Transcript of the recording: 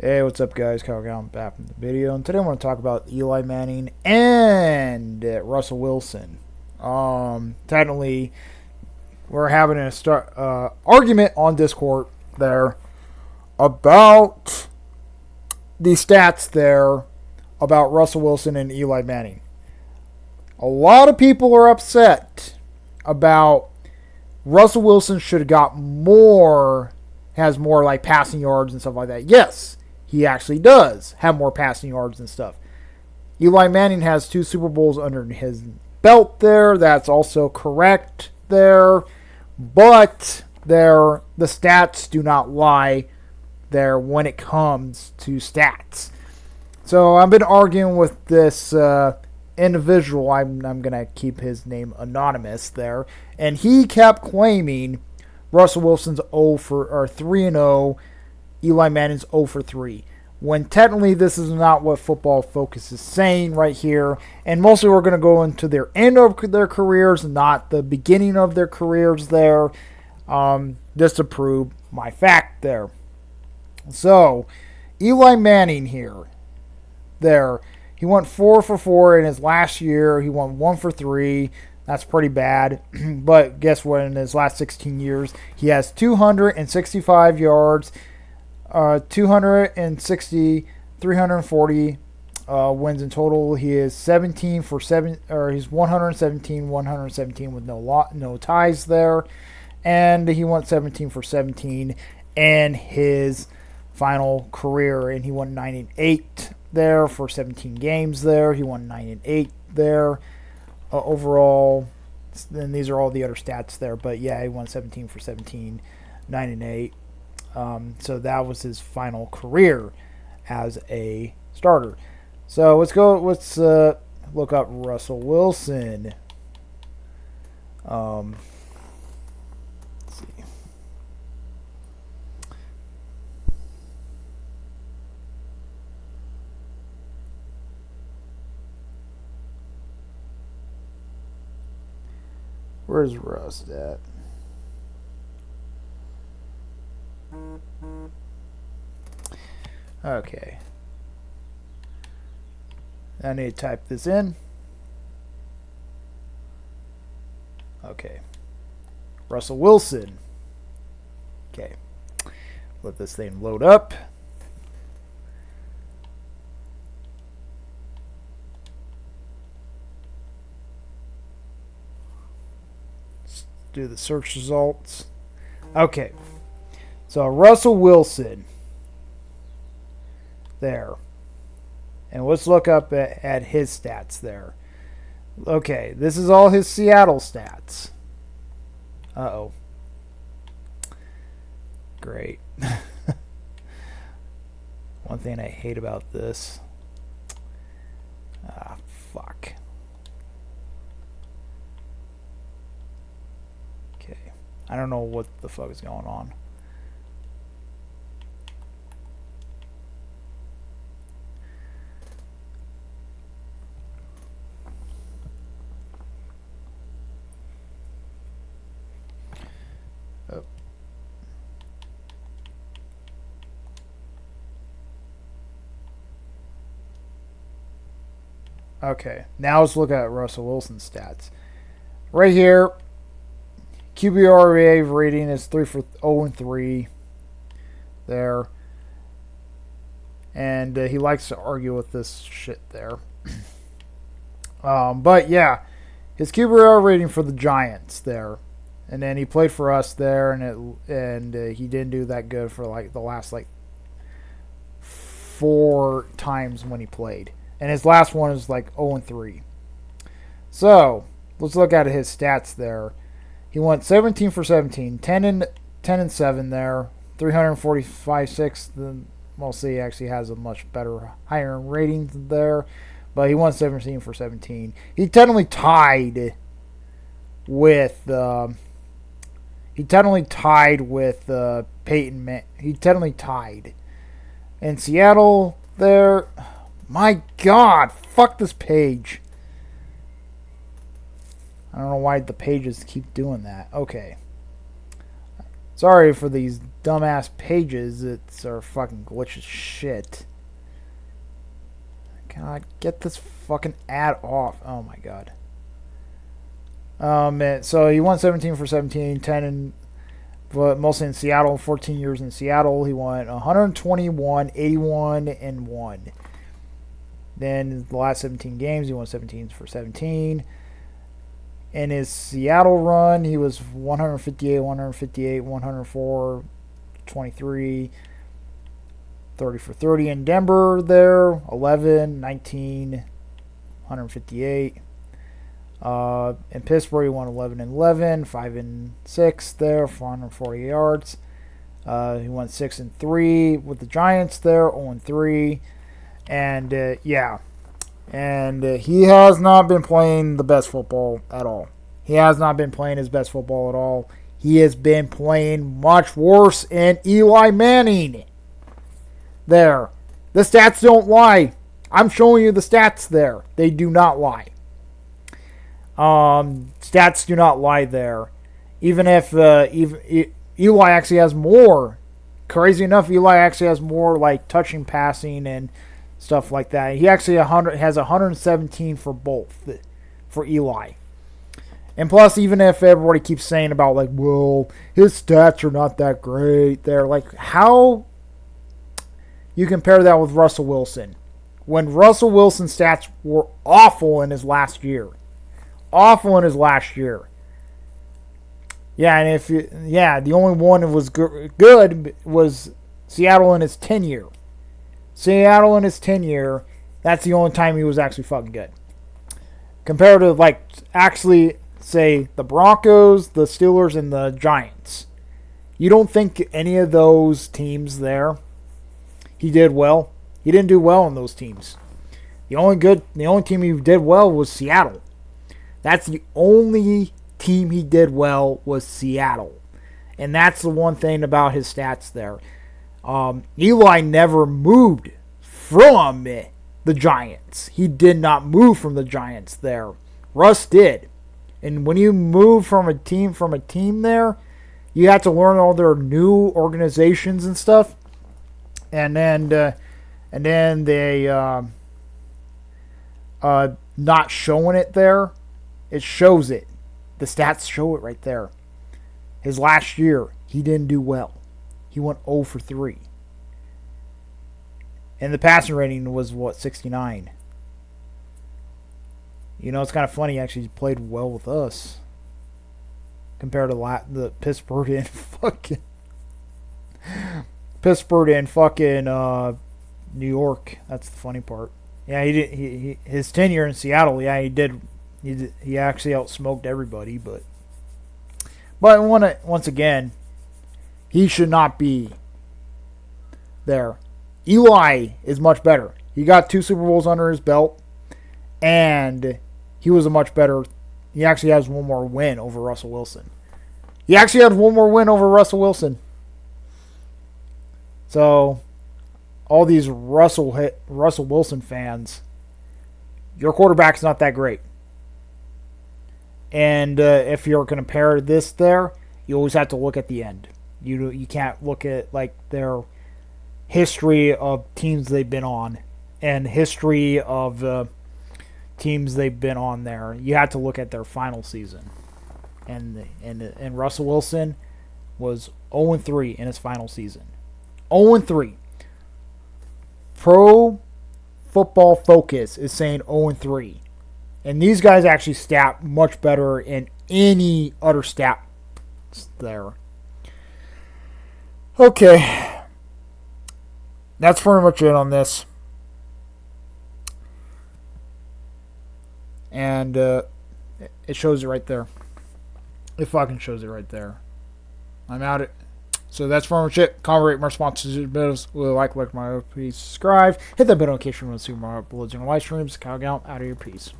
Hey, what's up, guys? Kyle Gallen back from the video, and today I want to talk about Eli Manning and Russell Wilson. Technically, we're having a argument on Discord there about the stats there about Russell Wilson and Eli Manning. A lot of people are upset about Russell Wilson should have got more, has more like passing yards and stuff like that. Yes, he actually does have more passing yards and stuff. Eli Manning has 2 Super Bowls under his belt there. That's also correct there. But the stats do not lie there when it comes to stats. So I've been arguing with this individual. I'm going to keep his name anonymous there. And he kept claiming Russell Wilson's 3-0, Eli Manning's 0 for 3. When technically this is not what Football Focus is saying right here. And mostly we're going to go into their end of their careers, not the beginning of their careers there. Just to prove my fact there. So, Eli Manning here. There. He went 4 for 4 in his last year. He went 1 for 3. That's pretty bad. But guess what? In his last 16 years, he has 265 yards, 260, 340 wins in total. He is 17 for 7, or he's 117 with no ties there, and he went 17 for 17 in his final career, and he won 9-8 there for 17 games there. He won 9-8 there overall. And these are all the other stats there, but yeah, he won 17 for 17, 9-8. So that was his final career as a starter. So let's look up Russell Wilson. Let's see. Where's Russ at? Okay. I need to type this in. Okay. Russell Wilson. Okay. Let this thing load up. Let's do the search results. Okay. So Russell Wilson. There. And let's look up at his stats there. Okay, this is all his Seattle stats. Uh-oh. Great. One thing I hate about this. Ah, fuck. Okay. I don't know what the fuck is going on. Okay, now let's look at Russell Wilson's stats. Right here, QBRA rating is 3 for 0 and 3. There, and he likes to argue with this shit there. But yeah, his QBR rating for the Giants there, and then he played for us there, and he didn't do that good for like the last 4 times when he played. And his last one is like 0 and 3. So let's look at his stats there. He went 17 for 17, 10 and 7 there, 345-6. Then mostly he actually has a much better, higher rating there. But he won 17 for 17. He technically tied with Peyton Manning. He technically tied in Seattle there. My God, fuck this page. I don't know why the pages keep doing that. Okay. Sorry for these dumbass pages. It's our fucking glitch as shit. God, get this fucking ad off. Oh my god. So he won 17 for 17, 10 in, but mostly in Seattle. 14 years in Seattle, he won 121, 81, and 1. Then the last 17 games, he won 17 for 17. In his Seattle run, he was 158, 158, 104, 23, 30 for 30 in Denver there, 11, 19, 158. In Pittsburgh, he won 11 and 11, 5 and 6 there, 440 yards. He won 6 and 3 with the Giants there, 0 and 3. And yeah. And he has not been playing the best football at all. He has not been playing his best football at all. He has been playing much worse in Eli Manning. There. The stats don't lie. I'm showing you the stats there. They do not lie. Stats do not lie there. Even if Eli actually has more. Crazy enough, Eli actually has more like touching, passing, and stuff like that. He actually has 117 for both for Eli. And plus, even if everybody keeps saying about like, well, his stats are not that great, they're like, how you compare that with Russell Wilson? When Russell Wilson's stats were awful in his last year. Awful in his last year. Yeah, and the only one that was good was Seattle in his tenure. Seattle in his tenure, that's the only time he was actually fucking good. Compared to, like, actually, say, the Broncos, the Steelers, and the Giants. You don't think any of those teams there, he did well? He didn't do well in those teams. The only team he did well was Seattle. That's the only team he did well was Seattle. And that's the one thing about his stats there. Eli never moved from the Giants. He did not move from the Giants there. Russ did. And when you move from a team there, you have to learn all their new organizations and stuff. And then they not showing it there. It shows it. The stats show it right there. His last year, he didn't do well. He went 0 for 3. And the passing rating was, 69. You know, it's kind of funny, actually, he played well with us. Compared to the Pittsburgh and fucking New York. That's the funny part. Yeah, he did. His tenure in Seattle, yeah, he did. He actually outsmoked everybody, but once again, he should not be there. Eli is much better. He got 2 Super Bowls under his belt, and he was a much better. He actually has one more win over Russell Wilson. He actually had one more win over Russell Wilson. So, all these Russell Wilson fans, your quarterback's not that great. And if you're going to compare this there, you always have to look at the end. You can't look at like their history of teams they've been on and history of teams they've been on there. You have to look at their final season. And Russell Wilson was 0-3 in his final season. 0-3. Pro Football Focus is saying 0-3. And these guys actually stat much better in any other stats there. Okay. That's pretty much it on this. And it shows it right there. It fucking shows it right there. I'm out it. So that's pretty much it. Comment, rate, my sponsors, videos. Like my please subscribe. Hit that bell notification when you see more uploads and live streams. Kyle Gallant, out of your piece.